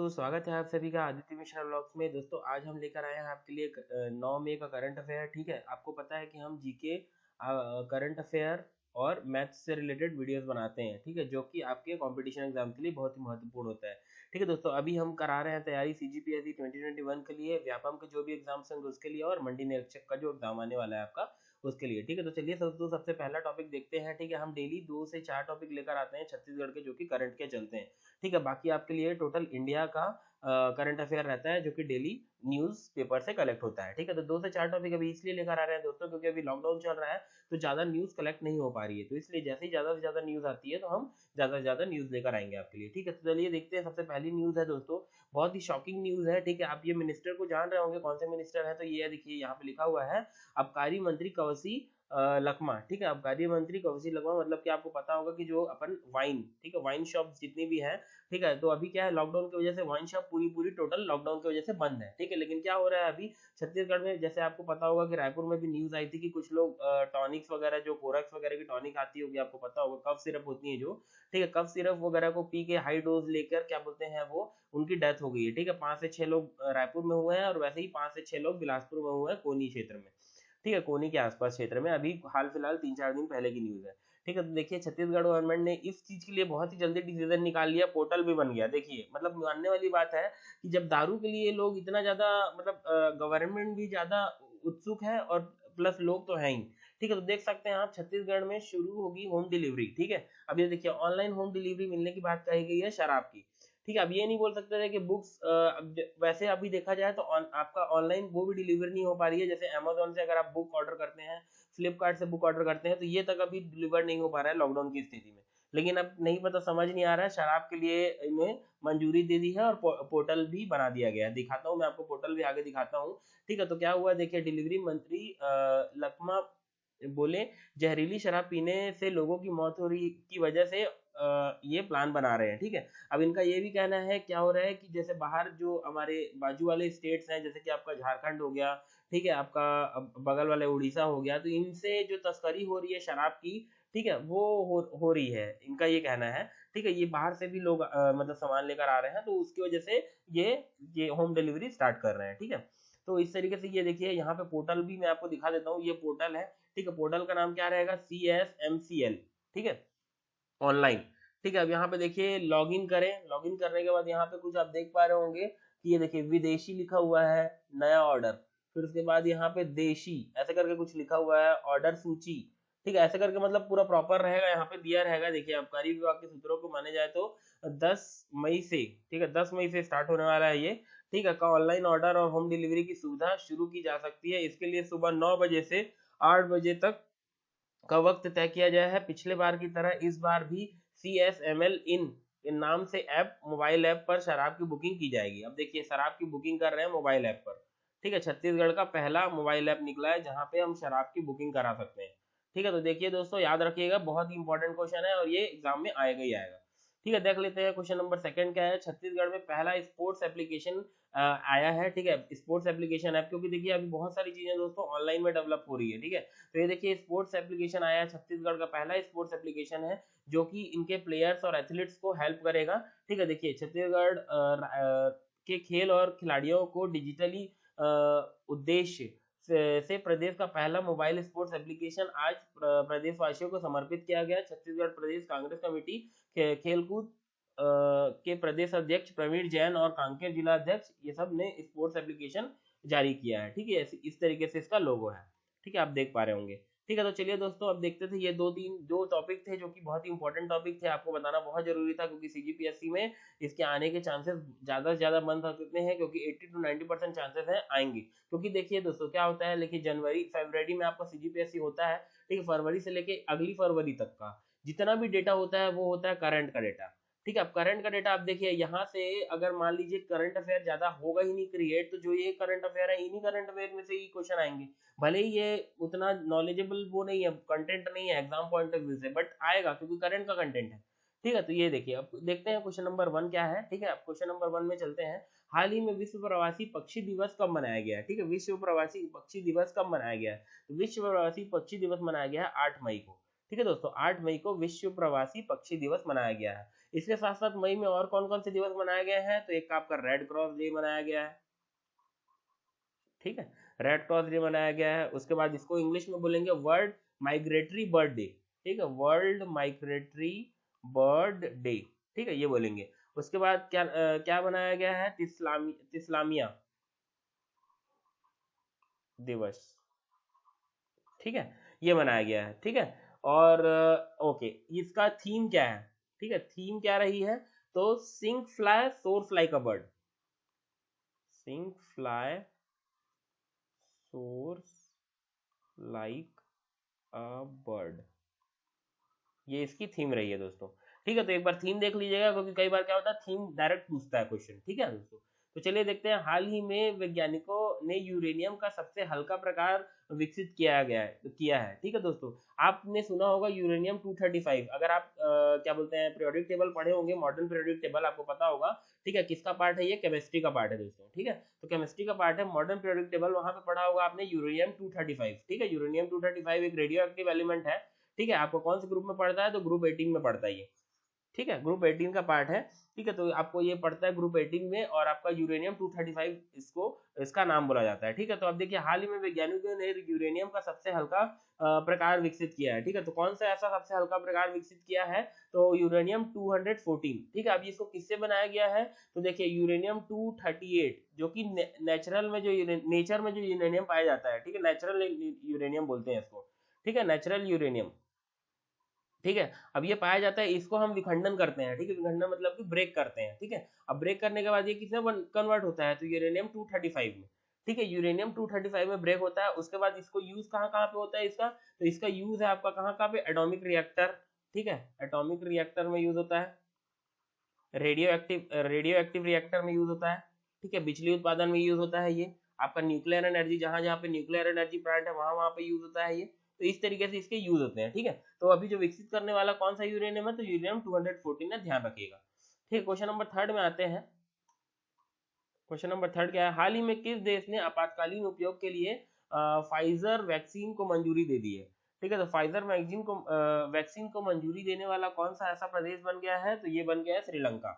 स्वागत है आप सभी का आदित्य मिश्रा व्लॉग्स में। दोस्तों आज हम लेकर आए हैं आपके लिए 9 मई का करंट अफेयर। ठीक है, आपको पता है कि हम जीके, करंट अफेयर और मैथ्स से रिलेटेड वीडियोस बनाते हैं। ठीक है, जो कि आपके कंपटीशन एग्जाम के लिए बहुत ही महत्वपूर्ण होता है। ठीक है दोस्तों, अभी हम करा रहे हैं तैयारी सीजीपीएससी 2021 के लिए, व्यापम के जो भी एग्जाम्स होंगे उसके लिए, और मंडी निरीक्षक का जो एग्जाम आने वाला है आपका उसके लिए। ठीक है, तो चलिए दोस्तों सबसे पहला टॉपिक देखते हैं। ठीक है, हम डेली 2 से 4 टॉपिक लेकर आते हैं छत्तीसगढ़ के, जो कि करंट के चलते हैं। ठीक है, बाकी आपके लिए टोटल इंडिया का करंट अफेयर रहता है, जो कि डेली न्यूज पेपर से कलेक्ट होता है। ठीक है, तो 2 से 4 टॉपिक अभी इसलिए लेकर आ रहे हैं दोस्तों, क्योंकि अभी लॉकडाउन चल रहा है तो ज्यादा न्यूज कलेक्ट नहीं हो पा रही है, तो इसलिए जैसे ही ज्यादा से ज्यादा न्यूज आती है तो हम ज्यादा से ज्यादा न्यूज लेकर आएंगे आपके लिए। ठीक है, तो चलिए देखते हैं। सबसे पहली न्यूज है दोस्तों, बहुत ही शॉकिंग न्यूज है। ठीक है, आप ये मिनिस्टर को जान रहे होंगे, कौन से मिनिस्टर है, तो ये देखिए यहाँ पे लिखा हुआ है आबकारी मंत्री कवसी लखमा। ठीक है, आबकारी मंत्री कवसी लखमा, मतलब कि आपको पता होगा कि जो अपन वाइन, ठीक है, वाइन शॉप जितनी भी है, ठीक है, तो अभी क्या है, लॉकडाउन की वजह से वाइन शॉप पूरी टोटल लॉकडाउन की वजह से बंद है। ठीक है, लेकिन क्या हो रहा है अभी छत्तीसगढ़ में, जैसे आपको पता होगा कि रायपुर में भी न्यूज आई थी कि कुछ लोग टॉनिक्स वगैरह, जो कोरक्स वगैरह की टॉनिक आती होगी, आपको पता होगा, कफ सिरप होती है जो, ठीक है, कफ सिरप वगैरह को पी के हाई डोज लेकर, क्या बोलते हैं वो, उनकी डेथ हो गई है। ठीक है, 5 से 6 लोग रायपुर में हुए हैं, और वैसे ही 5 से 6 लोग बिलासपुर में हुए हैं, कोनी क्षेत्र में। ठीक है, कोनी के आसपास क्षेत्र में, अभी हाल फिलहाल 3-4 दिन पहले की न्यूज है। ठीक है, तो देखिए छत्तीसगढ़ गवर्नमेंट ने इस चीज के लिए बहुत ही जल्दी डिसीजन निकाल लिया, पोर्टल भी बन गया। देखिए मतलब मानने वाली बात है कि जब दारू के लिए लोग इतना ज्यादा, मतलब गवर्नमेंट भी ज्यादा उत्सुक है, और प्लस लोग तो हैं ही। ठीक है, तो देख सकते हैं आप, छत्तीसगढ़ में शुरू होगी होम डिलीवरी। ठीक है, अब ये देखिए ऑनलाइन होम डिलीवरी मिलने की बात कही गई है शराब की। ठीक है, अब ये नहीं बोल सकते थे कि बुक्स, वैसे अभी देखा जाए तो आपका ऑनलाइन वो भी डिलीवर नहीं हो पा रही है। जैसे अमेजोन से अगर आप बुक ऑर्डर करते हैं, फ्लिपकार्ट से बुक ऑर्डर करते हैं, तो ये तक अभी डिलीवर नहीं हो पा रहा है लॉकडाउन की स्थिति में। लेकिन अब नहीं पता, समझ नहीं आ रहा है, शराब के लिए इन्हें मंजूरी दे दी है, और पोर्टल भी बना दिया गया है। दिखाता हूँ मैं आपको, पोर्टल भी आगे दिखाता हूँ। ठीक है, तो क्या हुआ देखिए, डिलीवरी मंत्री लखमा बोले, जहरीली शराब पीने से लोगों की मौत हो रही की वजह से ये प्लान बना रहे हैं। ठीक है, अब इनका ये भी कहना है, क्या हो रहा है कि जैसे बाहर जो हमारे बाजू वाले स्टेट्स हैं, जैसे कि आपका झारखंड हो गया, ठीक है, आपका बगल वाले उड़ीसा हो गया, तो इनसे जो तस्करी हो रही है शराब की, ठीक है, वो हो रही है, इनका ये कहना है। ठीक है, ये बाहर से भी लोग मतलब सामान लेकर आ रहे हैं, तो उसकी वजह से ये होम डिलीवरी स्टार्ट कर रहे हैं। ठीक है, तो इस तरीके से ये देखिए, यहाँ पे पोर्टल भी मैं आपको दिखा देता हूँ, ये पोर्टल है। ठीक है, पोर्टल का नाम क्या रहेगा, CSMCL। ठीक है, ऑनलाइन। ठीक है, अब यहाँ पे देखिए लॉग इन करें, लॉग इन करने के बाद यहाँ पे कुछ आप देख पा रहे होंगे कि ये देखिए विदेशी लिखा हुआ है, नया ऑर्डर, फिर उसके बाद यहाँ पे देशी ऐसे करके कुछ लिखा हुआ है, ऑर्डर सूची। ठीक है, ऐसे करके मतलब पूरा प्रॉपर रहेगा, यहाँ पे दिया रहेगा। देखिए आबकारी विभाग के सूत्रों को माने जाए तो 10 मई से, ठीक है, 10 मई से स्टार्ट होने वाला है ये। ठीक है, का ऑनलाइन ऑर्डर और होम डिलीवरी की सुविधा शुरू की जा सकती है। इसके लिए सुबह 9 बजे से 8 बजे तक का वक्त तय किया गया है। पिछले बार की तरह इस बार भी CSML इन नाम से ऐप, मोबाइल ऐप पर शराब की बुकिंग की जाएगी। अब देखिए शराब की बुकिंग कर रहे हैं मोबाइल ऐप पर। ठीक है, छत्तीसगढ़ का पहला मोबाइल ऐप निकला है जहां पे हम शराब की बुकिंग करा सकते हैं। ठीक है, तो देखिए दोस्तों, याद रखिएगा, बहुत ही इंपॉर्टेंट क्वेश्चन है, और ये एग्जाम में आएगा ही आएगा। ठीक है, देख लेते हैं क्वेश्चन नंबर सेकंड क्या है। छत्तीसगढ़ में पहला स्पोर्ट्स एप्लीकेशन आया है। ठीक है, स्पोर्ट्स एप्लीकेशन ऐप, क्योंकि देखिए अभी बहुत सारी चीजें दोस्तों ऑनलाइन में डेवलप हो रही है। ठीक है, तो ये देखिए स्पोर्ट्स एप्लीकेशन आया है, छत्तीसगढ़ का पहला स्पोर्ट्स एप्लीकेशन है, जो कि इनके प्लेयर्स और एथलीट्स को हेल्प करेगा। ठीक है, देखिए छत्तीसगढ़ के खेल और खिलाड़ियों को डिजिटली उद्देश्य से प्रदेश का पहला मोबाइल स्पोर्ट्स एप्लीकेशन आज प्रदेशवासियों को समर्पित किया गया। छत्तीसगढ़ प्रदेश कांग्रेस कमेटी खेलकूद के प्रदेश अध्यक्ष प्रवीण जैन और कांकेर जिला अध्यक्ष, ये सब ने स्पोर्ट्स एप्लीकेशन जारी किया है। ठीक है, इस तरीके से इसका लोगो है। ठीक है, आप देख पा रहे होंगे। ठीक है, तो चलिए दोस्तों अब देखते थे, ये दो टॉपिक थे जो कि बहुत ही इंपॉर्टेंट टॉपिक थे, आपको बताना बहुत जरूरी था, क्योंकि सीजीपीएससी में इसके आने के चांसेस ज्यादा से ज्यादा बन सकते हैं, क्योंकि 80 to 90% चांसेस हैं आएंगे। क्योंकि देखिए दोस्तों क्या होता है, देखिए जनवरी फरवरी में आपका सीजीपीएससी होता है। ठीक है, फरवरी से लेके अगली फरवरी तक का जितना भी डेटा होता है वो होता है करंट का डेटा। ठीक है, अब करंट का डेटा आप देखिए, यहाँ से अगर मान लीजिए करंट अफेयर ज्यादा होगा ही नहीं क्रिएट, तो जो ये करंट अफेयर है, इन्हीं करंट अफेयर में से ही क्वेश्चन आएंगे। भले ही ये उतना नॉलेजेबल वो नहीं है, कंटेंट नहीं है एग्जाम पॉइंट ऑफ व्यू से, बट आएगा क्योंकि करंट का कंटेंट है। ठीक है, तो ये देखिए, अब देखते हैं क्वेश्चन नंबर 1 क्या है। ठीक है, अब क्वेश्चन नंबर 1 में चलते हैं। हाल ही में विश्व प्रवासी पक्षी दिवस कब मनाया गया है? ठीक है, विश्व प्रवासी पक्षी दिवस कब मनाया गया है? तो विश्व प्रवासी पक्षी दिवस मनाया गया है 8 मई को। ठीक है दोस्तों, 8 मई को विश्व प्रवासी पक्षी दिवस मनाया गया है। इसके साथ साथ मई में और कौन कौन से दिवस मनाए गए हैं, तो एक आपका रेड क्रॉस डे मनाया गया है, ठीक है, रेड क्रॉस डे मनाया गया है। उसके बाद इसको इंग्लिश में बोलेंगे वर्ल्ड माइग्रेटरी बर्ड डे, ठीक है, वर्ल्ड माइग्रेटरी बर्ड डे, ठीक है, ये बोलेंगे। उसके बाद क्या बनाया गया है, तिस्लामिया दिवस, ठीक है, ये बनाया गया है, ठीक है। और ओके, इसका थीम क्या है, ठीक है, थीम क्या रही है, तो sing fly soar like a bird, sing fly soar like a bird, ये इसकी थीम रही है दोस्तों, ठीक है। तो एक बार थीम देख लीजिएगा, क्योंकि कई बार क्या होता है थीम डायरेक्ट पूछता है क्वेश्चन, ठीक है दोस्तों। तो चलिए देखते हैं, हाल ही में वैज्ञानिकों ने यूरेनियम का सबसे हल्का प्रकार विकसित किया है, ठीक है दोस्तों। आपने सुना होगा यूरेनियम 235, अगर आप क्या बोलते हैं पीरियोडिक टेबल पढ़े होंगे, मॉडर्न पीरियोडिक टेबल आपको पता होगा, ठीक है, किसका पार्ट है ये, केमिस्ट्री का पार्ट है दोस्तों, ठीक है। तो केमिस्ट्री का पार्ट है, मॉडर्न पीरियोडिक टेबल, वहां पे पढ़ा होगा आपने यूरेनियम 235, ठीक है। यूरेनियम 235 एक रेडियो एक्टिव एलिमेंट है, ठीक है। आपको कौन से ग्रुप में पढ़ता है, तो ग्रुप 18 में पढ़ता है ये, ठीक है, ग्रुप 18 का पार्ट है, ठीक है। तो आपको ये पढ़ता है ग्रुप 18 में, और आपका यूरेनियम 235 इसका नाम बोला जाता है, ठीक है। तो अब देखिए, हाल ही में वैज्ञानिकों ने यूरेनियम का सबसे हल्का प्रकार विकसित किया है, ठीक है। तो कौन सा ऐसा सबसे हल्का प्रकार विकसित किया है, तो यूरेनियम 214, ठीक है। अब इसको किससे बनाया गया है, तो देखिए यूरेनियम 238, जो कि नेचुरल में जो नेचर में जो यूरेनियम पाया जाता है, ठीक है, नेचुरल यूरेनियम बोलते हैं इसको, ठीक है, नेचुरल यूरेनियम, ठीक है। अब ये पाया जाता है, इसको हम विखंडन करते हैं, ठीक है, विखंडन मतलब कि ब्रेक करते हैं, ठीक है। अब ब्रेक करने के बाद ये किसमें कन्वर्ट होता है, तो यूरेनियम 235 में, ठीक है, यूरेनियम 235 में ब्रेक होता है। उसके बाद इसको यूज कहाँ कहाँ पे होता है इसका, तो इसका यूज है आपका कहाँ कहाँ पे, एटॉमिक रिएक्टर, ठीक है, एटॉमिक रिएक्टर में यूज होता है, रेडियो एक्टिव रिएक्टर में यूज होता है, ठीक है, बिजली उत्पादन में यूज होता है ये, आपका न्यूक्लियर एनर्जी, जहां जहां पे न्यूक्लियर एनर्जी प्लांट है वहां वहां पे यूज होता है ये। तो इस तरीके से इसके यूज होते हैं, ठीक है। तो अभी जो विकसित करने वाला कौन सा यूरेनियम है, तो यूरेनियम 214 है, ध्यान रखिएगा, ठीक है। क्वेश्चन नंबर थर्ड में आते हैं। क्वेश्चन नंबर थर्ड क्या है, हाल ही में किस देश ने आपातकालीन उपयोग के लिए फाइजर वैक्सीन को मंजूरी दे दी है, ठीक है। तो फाइजर वैक्सीन को मंजूरी देने वाला कौन सा ऐसा प्रदेश बन गया है, तो ये बन गया है श्रीलंका,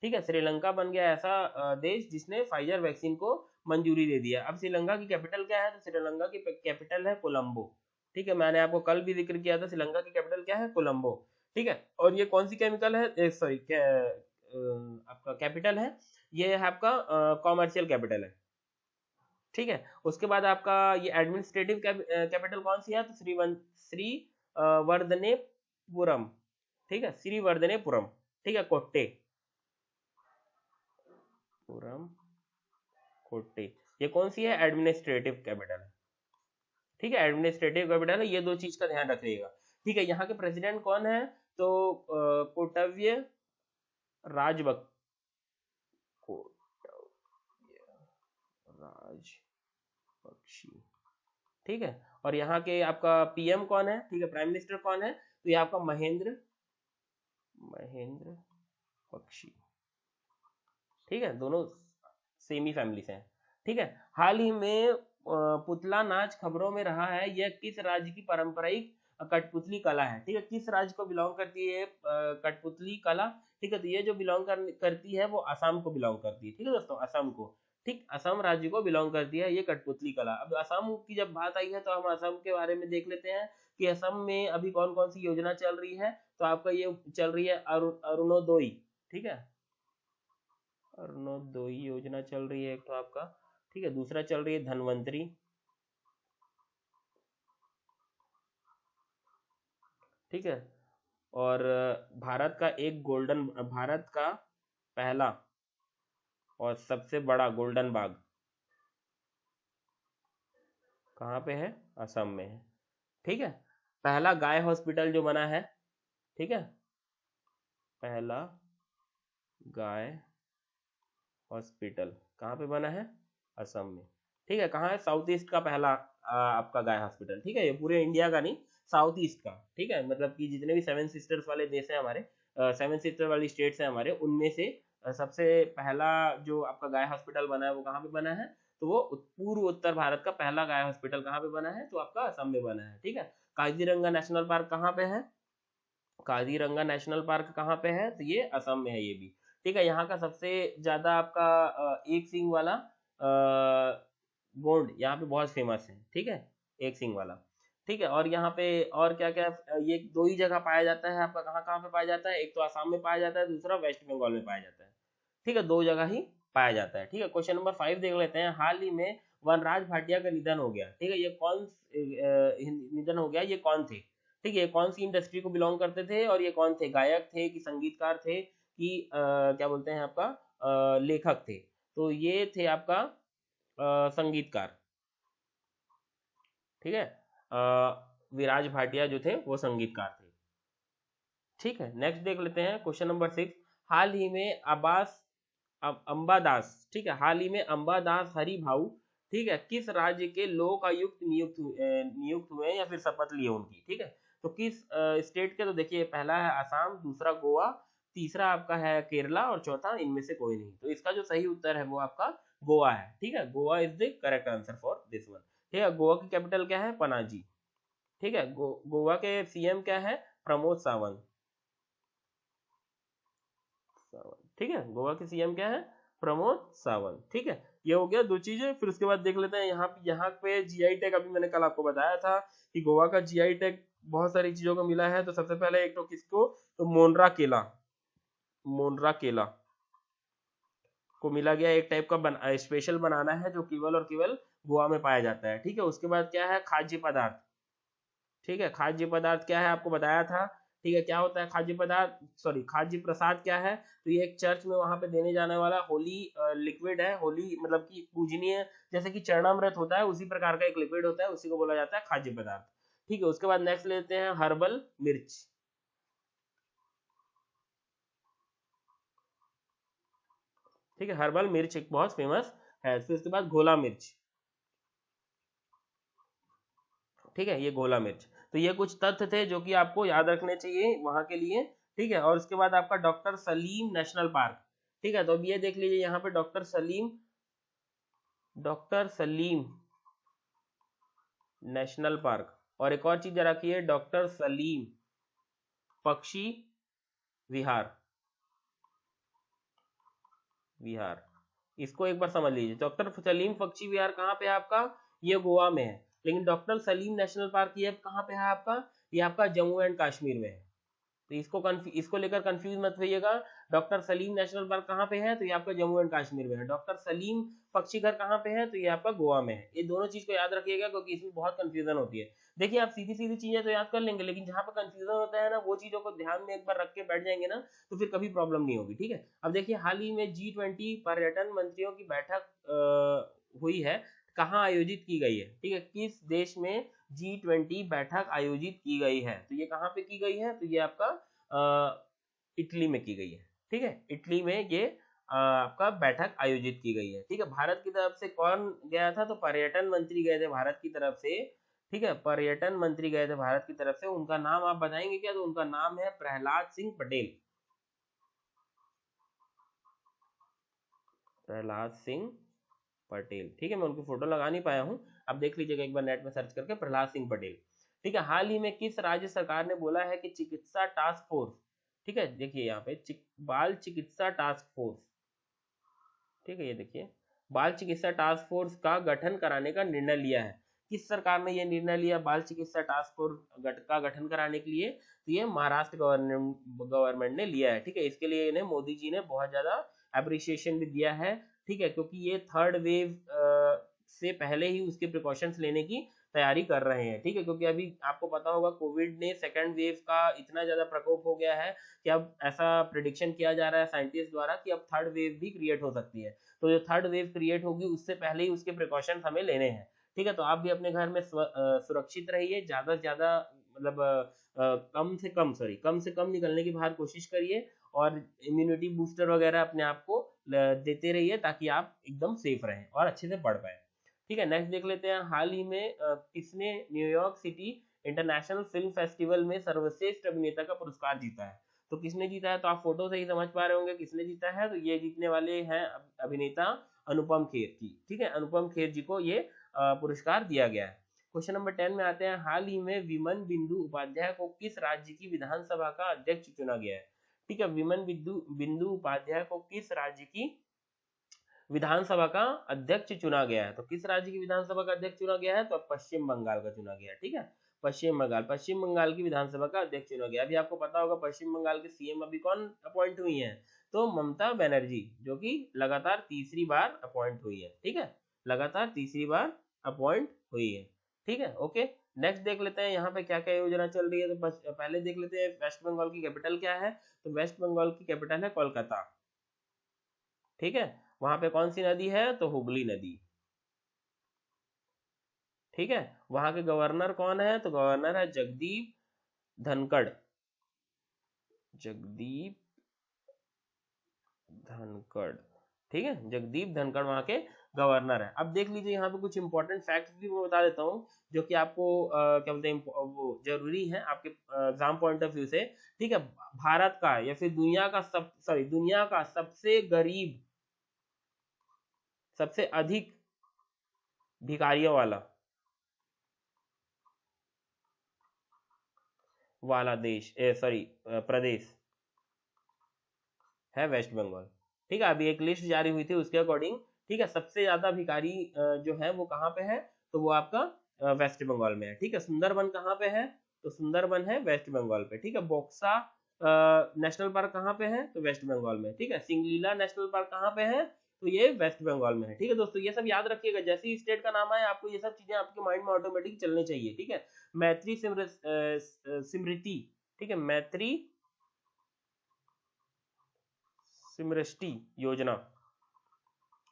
ठीक है। श्रीलंका बन गया ऐसा देश जिसने फाइजर वैक्सीन को मंजूरी दे दिया। अब श्रीलंका की कैपिटल क्या है, तो श्रीलंका की कैपिटल है कोलंबो, ठीक है। मैंने आपको कल भी जिक्र किया था, श्रीलंका की कैपिटल क्या है, कोलंबो, ठीक है। और ये कौन सी केमिकल है, सॉरी आपका कैपिटल है, ये है आपका कॉमर्शियल कैपिटल है, ठीक है। उसके बाद आपका ये एडमिनिस्ट्रेटिव कैपिटल कौन सी है, तो श्री वर्धनेपुरम, ठीक है, श्री वर्धनेपुरम, ठीक है, कोट्टे, ये कौन सी है, एडमिनिस्ट्रेटिव कैपिटल है, ठीक है, एडमिनिस्ट्रेटिव कैपिटल है। ये दो चीज का ध्यान रखिएगा, ठीक है। यहाँ के प्रेसिडेंट कौन है, तो कोटव्य राजबक राजपक्षी, ठीक है। और यहाँ के आपका पीएम कौन है, ठीक है, प्राइम मिनिस्टर कौन है, तो ये आपका महेंद्र पक्षी, ठीक है, दोनों सेमी फैमिली से हैं, ठीक है। हाल ही में पुतला नाच खबरों में रहा है, यह किस राज्य की पारंपरिक कठपुतली कला है, ठीक है, किस राज्य को बिलोंग करती है कठपुतली कला, ठीक है। तो ये जो बिलोंग करती है वो असम को बिलोंग करती है, ठीक है दोस्तों, असम को, ठीक, असम राज्य को बिलोंग करती है ये कठपुतली कला। अब असम की जब बात आई है, तो हम असम के बारे में देख लेते हैं कि असम में अभी कौन कौन सी योजना चल रही है। तो आपका ये चल रही है अरुणोदय, ठीक है, अरुणोदय योजना चल रही है एक तो आपका, ठीक है। दूसरा चल रही है धनवंतरी, ठीक है। और भारत का पहला और सबसे बड़ा गोल्डन बाग कहाँ पे है, असम में है, ठीक है। पहला गाय हॉस्पिटल जो बना है, ठीक है, पहला गाय हॉस्पिटल कहाँ पे बना है, असम में, ठीक है। कहाँ है, साउथ ईस्ट का पहला आपका गाय हॉस्पिटल, ठीक है। ये पूरे इंडिया का नहीं, साउथ ईस्ट का, ठीक है, मतलब कि जितने भी सेवन सिस्टर्स वाले देश हैं हमारे, सेवन सिस्टर वाली स्टेट्स हैं हमारे, उनमें से सबसे पहला जो आपका गाय हॉस्पिटल बना है वो कहाँ पे बना है, तो वो पूर्व उत्तर भारत का पहला गाय हॉस्पिटल कहाँ पे बना है, तो आपका असम में बना है, ठीक है। काजीरंगा नेशनल पार्क कहाँ पे है, काजीरंगा नेशनल पार्क कहाँ पे है, तो ये असम में है ये भी। ठीक है, यहाँ का सबसे ज्यादा आपका एक सींग वाला गोंड यहाँ पे बहुत फेमस है। ठीक है, एक सींग वाला। ठीक है, और यहाँ पे और क्या क्या, ये दो ही जगह पाया जाता है आपका, कहाँ कहाँ पे पाया जाता है, एक तो आसाम में पाया जाता है, दूसरा वेस्ट बंगाल में पाया जाता है। ठीक है, दो जगह ही पाया जाता है। ठीक है, क्वेश्चन नंबर 5 देख लेते हैं। हाल ही में वनराज भाटिया का निधन हो गया। ठीक है, ये कौन निधन हो गया, ये कौन थे? ठीक है, ये कौन सी इंडस्ट्री को बिलोंग करते थे, और ये कौन थे, गायक थे कि संगीतकार थे कि क्या बोलते हैं आपका लेखक थे? तो ये थे आपका संगीतकार। ठीक है, विराज भाटिया जो थे वो संगीतकार थे। ठीक है, नेक्स्ट देख लेते हैं क्वेश्चन नंबर 6। हाल ही में अंबादास, ठीक है, हाल ही में अंबादास हरि भाऊ, ठीक है, किस राज्य के लोक आयुक्त नियुक्त हुए या फिर शपथ लिए उनकी? ठीक है, तो किस स्टेट के, तो देखिए पहला है आसाम, दूसरा गोवा, तीसरा आपका है केरला, और चौथा इनमें से कोई नहीं। तो इसका जो सही उत्तर है वो आपका गोवा है। ठीक है, Goa is the correct answer for this one. ठीक है, गोवा की कैपिटल क्या है, पनाजी। ठीक है, गोवा के सीएम क्या है, प्रमोद सावंत। ठीक है, गोवा के सीएम क्या है, प्रमोद सावंत। ठीक है, ये हो गया दो चीजें। फिर उसके बाद देख लेते हैं यहाँ पे जीआई टैग, अभी मैंने कल आपको बताया था कि गोवा का जीआई टैग बहुत सारी चीजों को मिला है। तो सबसे पहले एक तो किसको, तो मोनरा केला को मिला गया, एक टाइप का स्पेशल बनाना है जो केवल और केवल गोवा में पाया जाता है। ठीक है, उसके बाद क्या है, खाद्य पदार्थ। ठीक है, खाद्य पदार्थ क्या है, आपको बताया था। ठीक है, क्या होता है खाद्य पदार्थ, सॉरी खाद्य प्रसाद क्या है, तो ये एक चर्च में वहां पे देने जाने वाला होली लिक्विड है। होली मतलब कि पूजनीय, जैसे कि चरणामृत होता है उसी प्रकार का एक लिक्विड होता है, उसी को बोला जाता है खाद्य पदार्थ। ठीक है, उसके बाद नेक्स्ट लेते हैं हर्बल मिर्च। ठीक है, हर्बल मिर्च एक बहुत फेमस है। फिर उसके बाद घोला मिर्च। ठीक है, ये घोला मिर्च। तो ये कुछ तथ्य थे जो कि आपको याद रखने चाहिए वहां के लिए। ठीक है, और उसके बाद आपका डॉक्टर सलीम नेशनल पार्क। ठीक है, तो अब ये देख लीजिए यहाँ पे डॉक्टर सलीम नेशनल पार्क, और एक और चीज जरा की है, डॉक्टर सलीम पक्षी विहार। विहार, इसको एक बार समझ लीजिए। डॉक्टर सलीम पक्षी विहार कहाँ पे है आपका, ये गोवा में है। लेकिन डॉक्टर सलीम नेशनल पार्क ये कहाँ पे है आपका, ये आपका जम्मू एंड कश्मीर में है। तो इसको लेकर कंफ्यूज मत होइएगा। डॉक्टर सलीम नेशनल पार्क कहाँ पे है, तो ये आपका जम्मू एंड कश्मीर में है। डॉक्टर सलीम पक्षी घर कहाँ पे है, तो ये आपका गोवा में है। ये दोनों चीज को याद रखिएगा क्योंकि इसमें बहुत कंफ्यूजन होती है। देखिए आप सीधी सीधी चीजें तो याद कर लेंगे, लेकिन जहाँ पर कंफ्यूजन होता है ना, वो चीजों को ध्यान में एक बार रख के बैठ जाएंगे ना, तो फिर कभी प्रॉब्लम नहीं होगी। ठीक है, अब देखिए हाल ही में G20 पर्यटन मंत्रियों की बैठक हुई है, कहाँ आयोजित की गई है? ठीक है, किस देश में G20 बैठक आयोजित की गई है? तो ये कहाँ पे की गई है, तो ये आपका इटली में की गई है। ठीक है, इटली में ये आपका बैठक आयोजित की गई है। ठीक है, भारत की तरफ से कौन गया था, तो पर्यटन मंत्री गए थे भारत की तरफ से। ठीक है, पर्यटन मंत्री गए थे भारत की तरफ से। उनका नाम आप बताएंगे क्या, तो उनका नाम है प्रहलाद सिंह पटेल। प्रहलाद सिंह पटेल। ठीक है, मैं उनकी फोटो लगा नहीं पाया हूँ, आप देख लीजिएगा एक बार नेट में सर्च करके, प्रहलाद सिंह पटेल। ठीक है, हाल ही में किस राज्य सरकार ने बोला है कि चिकित्सा टास्क फोर्स, ठीक है, देखिए यहाँ पे बाल चिकित्सा टास्क फोर्स। ठीक है, ये देखिए बाल चिकित्सा टास्क फोर्स का गठन कराने का निर्णय लिया है। किस सरकार ने यह निर्णय लिया बाल चिकित्सा टास्क फोर्स का गठन कराने के लिए, तो ये महाराष्ट्र गवर्नमेंट ने लिया है। ठीक है, इसके लिए इन्हें मोदी जी ने बहुत ज्यादा अप्रिसिएशन भी दिया है। ठीक है, क्योंकि ये थर्ड वेव से पहले ही उसके प्रिकॉशंस लेने की तैयारी कर रहे हैं। ठीक है, क्योंकि अभी आपको पता होगा कोविड ने सेकंड वेव का इतना ज्यादा प्रकोप हो गया है कि अब ऐसा प्रिडिक्शन किया जा रहा है साइंटिस्ट द्वारा कि अब थर्ड वेव भी क्रिएट हो सकती है। तो जो थर्ड वेव क्रिएट होगी उससे पहले ही उसके प्रिकॉशंस हमें लेने हैं। ठीक है, तो आप भी अपने घर में सुरक्षित रहिए, ज्यादा से ज्यादा मतलब कम से कम निकलने की बाहर कोशिश करिए, और इम्यूनिटी बूस्टर वगैरह अपने आप को देते रहिए ताकि आप एकदम सेफ रहें और अच्छे से पढ़ पाए। ठीक है, नेक्स्ट देख लेते हैं। हाल ही में किसने New York city international film festival में सर्वश्रेष्ठ अभिनेता का पुरस्कार जीता है? तो किसने जीता है, तो आप फोटो से ही समझ पा रहे होंगे किसने जीता है। तो ये जीतने वाले हैं अभिनेता अनुपम खेर जी। ठीक है, अनुपम खेर जी को ये पुरस्कार दिया गया है। क्वेश्चन नंबर 10 में आते हैं, हाल ही में विमन बिंदु उपाध्याय को किस राज्य की विधानसभा का अध्यक्ष चुना गया है। ठीक है, विमन बिंदु उपाध्याय को किस राज्य की विधानसभा का अध्यक्ष चुना गया है। तो किस राज्य की विधानसभा का अध्यक्ष चुना गया है, तो पश्चिम बंगाल का चुना गया है। ठीक है, पश्चिम बंगाल की विधानसभा का अध्यक्ष चुना गया। अभी आपको पता होगा पश्चिम बंगाल के सीएम अभी कौन अपॉइंट हुई है, तो ममता बनर्जी, जो कि लगातार तीसरी बार अपॉइंट हुई है। ठीक है, लगातार तीसरी बार अपॉइंट हुई है। ठीक है, ओके। नेक्स्ट देख लेते हैं यहाँ पे क्या क्या योजना चल रही है। तो पहले देख लेते हैं वेस्ट बंगाल की कैपिटल क्या है। तो वेस्ट बंगाल की कैपिटल है कोलकाता। ठीक है, वहां पे कौन सी नदी है, तो हुगली नदी। ठीक है, वहां के गवर्नर कौन है, तो गवर्नर है जगदीप धनखड़। जगदीप धनखड़। ठीक है, जगदीप धनखड़ वहां के गवर्नर है। अब देख लीजिए यहाँ पे कुछ इंपॉर्टेंट फैक्ट्स भी मैं बता देता हूँ, जो कि आपको क्या बोलते हैं वो जरूरी है आपके एग्जाम पॉइंट ऑफ व्यू से। ठीक है, भारत का या फिर दुनिया का सबसे गरीब, सबसे अधिक भिखारियों वाला देश प्रदेश है वेस्ट बंगाल। ठीक है, अभी एक लिस्ट जारी हुई थी उसके अकॉर्डिंग। ठीक है, सबसे ज्यादा भिखारी जो है वो कहाँ पे है, तो वो आपका वेस्ट बंगाल में है। ठीक है, सुंदरबन कहाँ पे है, तो सुंदरबन है वेस्ट बंगाल पे। ठीक है, बोक्सा नेशनल पार्क कहाँ पे है, तो वेस्ट बंगाल में। ठीक है, सिंगलीला नेशनल पार्क कहाँ पे है, तो ये वेस्ट बंगाल में है। ठीक है दोस्तों, ये सब याद रखिएगा, जैसे ही स्टेट का नाम आए आपको ये सब चीजें आपके माइंड में ऑटोमेटिक चलनी चाहिए। ठीक है, मैत्री स्मृति। ठीक है, मैत्री समृष्टि योजना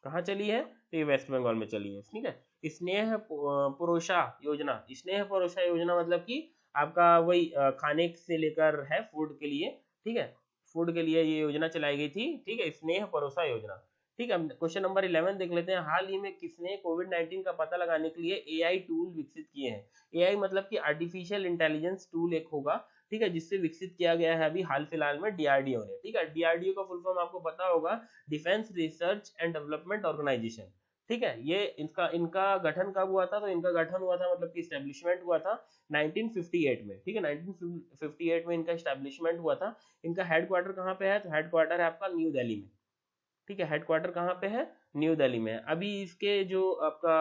कहाँ चली है, तो ये वेस्ट बंगाल में चली है। ठीक है, स्नेह परोसा योजना मतलब कि आपका वही खाने से लेकर है फूड के लिए। ठीक है, फूड के लिए ये योजना चलाई गई थी। ठीक है, स्नेह परोसा योजना। ठीक है, क्वेश्चन नंबर 11 देख लेते हैं, हाल ही में किसने कोविड-19 का पता लगाने के लिए एआई टूल विकसित किए हैं। एआई मतलब कि आर्टिफिशियल इंटेलिजेंस टूल एक होगा। ठीक है, जिससे विकसित किया गया है अभी हाल फिलहाल में डीआरडीओ ने। ठीक है, डीआरडीओ का फुल फॉर्म आपको पता होगा, defence research and development organisation. ठीक है, ये इनका इनका गठन कब हुआ था, तो इनका गठन हुआ था मतलब कि इस्टेब्लिशमेंट हुआ था 1958 में। ठीक है, 1958 में इनका इस्टेब्लिशमेंट हुआ था। इनका हेडक्वार्टर कहाँ पे है, तो हेडक्वार्टर है आपका न्यू दिल्ली में। ठीक है, हेडक्वार्टर कहाँ पे है, न्यू दिल्ली में। अभी इसके जो आपका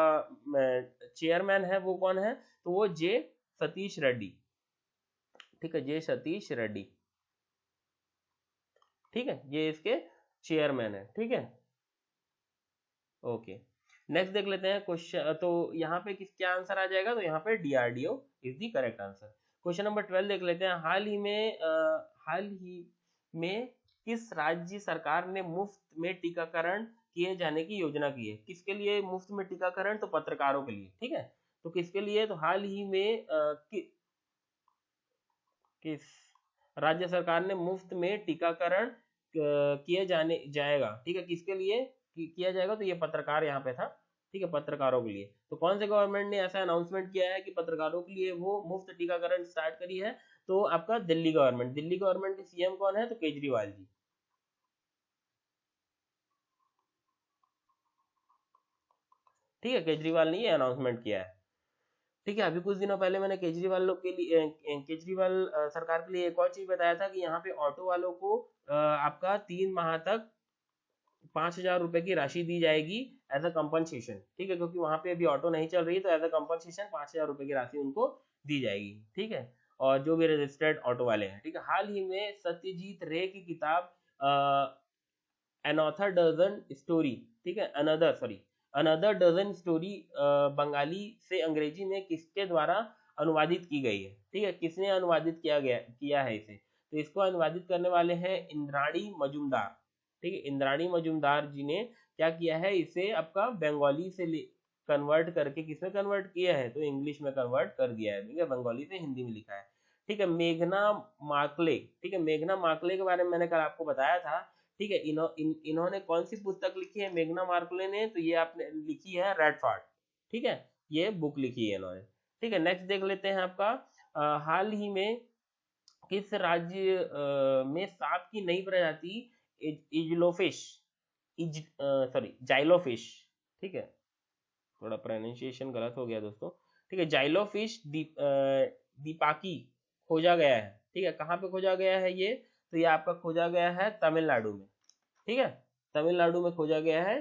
चेयरमैन है वो कौन है, तो वो जे सतीश रेड्डी। ठीक है, जे सतीश रेड्डी। ठीक है, ये इसके चेयरमैन है। ठीक है, ओके। नेक्स्ट देख लेते हैं क्वेश्चन। तो यहाँ पे क्या आंसर आ जाएगा, तो यहाँ पे DRDO is the correct answer. Question number 12 देख लेते हैं, हाल ही में किस राज्य सरकार ने मुफ्त में टीकाकरण किए जाने की योजना की है। किसके लिए मुफ्त में टीकाकरण, तो पत्रकारों के लिए। ठीक है, तो किसके लिए, तो हाल ही में किस राज्य सरकार ने मुफ्त में टीकाकरण किए जाएगा। ठीक है, किसके लिए किया जाएगा, तो ये पत्रकार यहाँ पे था। ठीक है, पत्रकारों के लिए। तो कौन से गवर्नमेंट ने ऐसा अनाउंसमेंट किया है कि पत्रकारों के लिए वो मुफ्त टीकाकरण स्टार्ट करी है, तो आपका दिल्ली गवर्नमेंट। दिल्ली गवर्नमेंट के सीएम कौन है, तो केजरीवाल जी। ठीक है, केजरीवाल ने ये अनाउंसमेंट किया है। ठीक है, अभी कुछ दिनों पहले मैंने केजरीवाल लोग के लिए केजरीवाल सरकार के लिए एक और चीज बताया था कि यहाँ पे ऑटो वालों को आपका 3 माह तक 5,000 रुपए की राशि दी जाएगी एज अ कंपनसेशन। ठीक है, क्योंकि वहां पे अभी ऑटो नहीं चल रही, तो एज अ कंपनसेशन 5,000 रुपए की राशि उनको दी जाएगी। ठीक है, और जो भी रजिस्टर्ड ऑटो वाले हैं। ठीक है, हाल ही में सत्यजीत रे की किताब अनॉथर डजन स्टोरी। ठीक है, अनदर डजन स्टोरी बंगाली से अंग्रेजी में किसके द्वारा अनुवादित की गई है। ठीक है, किसने अनुवादित किया है इसे, तो इसको अनुवादित करने वाले हैं इंद्राणी मजुमदार। ठीक है, इंद्राणी मजुमदार जी ने क्या किया है, इसे आपका बंगाली से कन्वर्ट करके किसमें कन्वर्ट किया है, तो इंग्लिश में कन्वर्ट कर दिया है। ठीक है, बंगाली से हिंदी में लिखा है। ठीक है, मेघना माकले। ठीक है, मेघना माकले के बारे में मैंने कल आपको बताया था। ठीक है, इन्होंने कौन सी पुस्तक लिखी है मेघना मार्कले ने, तो ये आपने लिखी है रेड फार्ट। ठीक है, ये बुक लिखी है इन्होंने। ठीक है, नेक्स्ट देख लेते हैं आपका हाल ही में किस राज्य में सांप की नई प्रजाति इजलोफिश जाइलोफिश। ठीक है, थोड़ा प्रोनाउंसिएशन गलत हो गया दोस्तों। ठीक है। जाइलोफिश दीपाकी खोजा गया है, ठीक है। कहाँ पे खोजा गया है ये? तो ये आपका खोजा गया है तमिलनाडु में, ठीक है। तमिलनाडु में खोजा गया है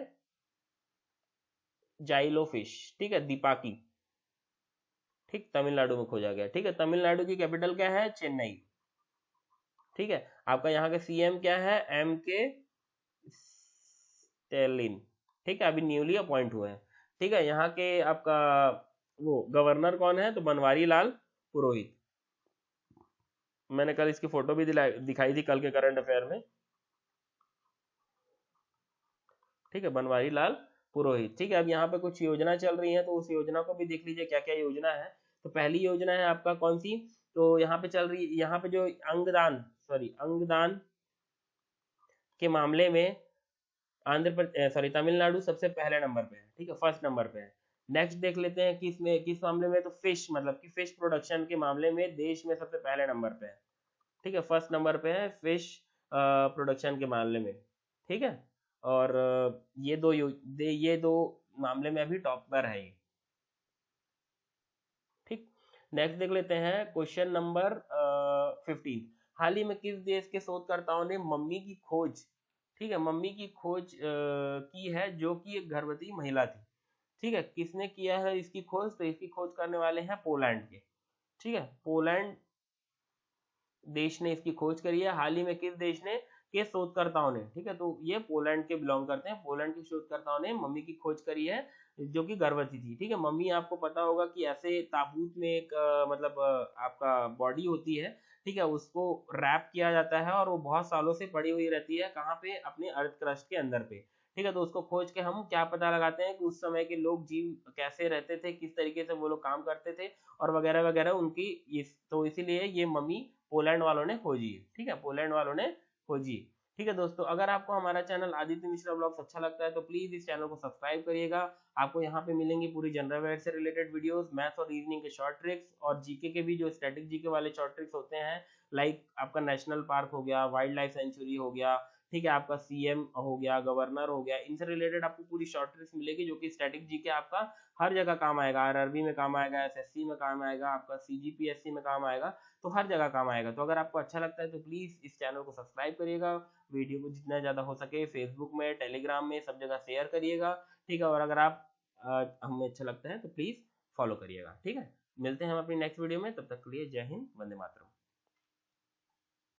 जाइलोफिश, ठीक है, दीपाकी, ठीक, तमिलनाडु में खोजा गया, ठीक है। तमिलनाडु की कैपिटल क्या है? चेन्नई, ठीक है। आपका यहाँ के सीएम क्या है? M.K. स्टैलिन, ठीक है, अभी न्यूली अपॉइंट हुए हैं, ठीक है। यहाँ के आपका वो गवर्नर कौन है? तो बनवारी लाल पुरोहित। मैंने कल इसकी फोटो भी दिखाई थी कल के करंट अफेयर में, ठीक है, बनवारी लाल पुरोहित, ठीक है। अब यहाँ पे कुछ योजना चल रही है तो उस योजना को भी देख लीजिए क्या क्या योजना है। तो पहली योजना है आपका कौन सी? तो यहाँ पे चल रही, यहाँ पे जो अंगदान के मामले में तमिलनाडु सबसे पहले नंबर पे है, ठीक है, फर्स्ट नंबर पे है। नेक्स्ट देख लेते हैं किस मामले में? तो फिश, मतलब कि फिश प्रोडक्शन के मामले में देश में सबसे पहले नंबर पे है, ठीक है, फर्स्ट नंबर पे है फिश प्रोडक्शन के मामले में, ठीक है। और ये दो मामले में अभी टॉप पर है ये, ठीक। नेक्स्ट देख लेते हैं क्वेश्चन नंबर 15। हाल ही में किस देश के शोधकर्ताओं ने मम्मी की खोज, ठीक है, मम्मी की खोज की है जो कि एक गर्भवती महिला थी, ठीक है। किसने किया है इसकी खोज? तो इसकी खोज करने वाले हैं पोलैंड के, ठीक है, पोलैंड देश ने इसकी खोज करी है। हाल ही में किस देश ने? के शोधकर्ताओं ने, ठीक है, तो ये पोलैंड के बिलोंग करते हैं। पोलैंड के शोधकर्ताओं ने मम्मी की खोज करी है जो कि गर्भवती थी, ठीक है। मम्मी आपको पता होगा कि ऐसे ताबूत में एक मतलब आपका बॉडी होती है, ठीक है, उसको रैप किया जाता है और वो बहुत सालों से पड़ी हुई रहती है, कहाँ पे? अपने अर्थ क्रस्ट के अंदर पे, ठीक है। तो उसको खोज के हम क्या पता लगाते हैं कि उस समय के लोग जीव कैसे रहते थे, किस तरीके से वो लोग काम करते थे और वगैरह वगैरह उनकी तो इसीलिए ये मम्मी पोलैंड वालों ने खोजी है, ठीक है, पोलैंड वालों ने खोजी, ठीक है। दोस्तों अगर आपको हमारा चैनल आदित्य मिश्रा ब्लॉग्स अच्छा लगता है तो प्लीज इस चैनल को सब्सक्राइब करिएगा। आपको यहाँ पे मिलेंगी पूरी जनरल अवेयर से रिलेटेड वीडियोस, मैथ्स और रीजनिंग के शॉर्ट ट्रिक्स और जीके के भी जो स्टैटिक जीके वाले शॉर्ट ट्रिक्स होते हैं, लाइक आपका नेशनल पार्क हो गया, वाइल्ड लाइफ सेंचुरी हो गया, ठीक है, आपका सीएम हो गया, गवर्नर हो गया, इनसे रिलेटेड आपको पूरी शॉर्ट ट्रिक्स मिलेगी जो कि स्टैटिक जीके आपका हर जगह काम आएगा। आरआरबी में काम आएगा, एसएससी में काम आएगा, आपका सीजीपीएससी में काम आएगा, तो हर जगह काम आएगा। तो अगर आपको अच्छा लगता है तो प्लीज इस चैनल को सब्सक्राइब करिएगा, वीडियो को जितना ज्यादा हो सके फेसबुक में, टेलीग्राम में, सब जगह शेयर करिएगा, ठीक है। और अगर आप हमें अच्छा लगता है तो प्लीज फॉलो करिएगा, ठीक है। मिलते हैं हम अपनी नेक्स्ट वीडियो में, तब तक के लिए जय हिंद, वंदे मातरम।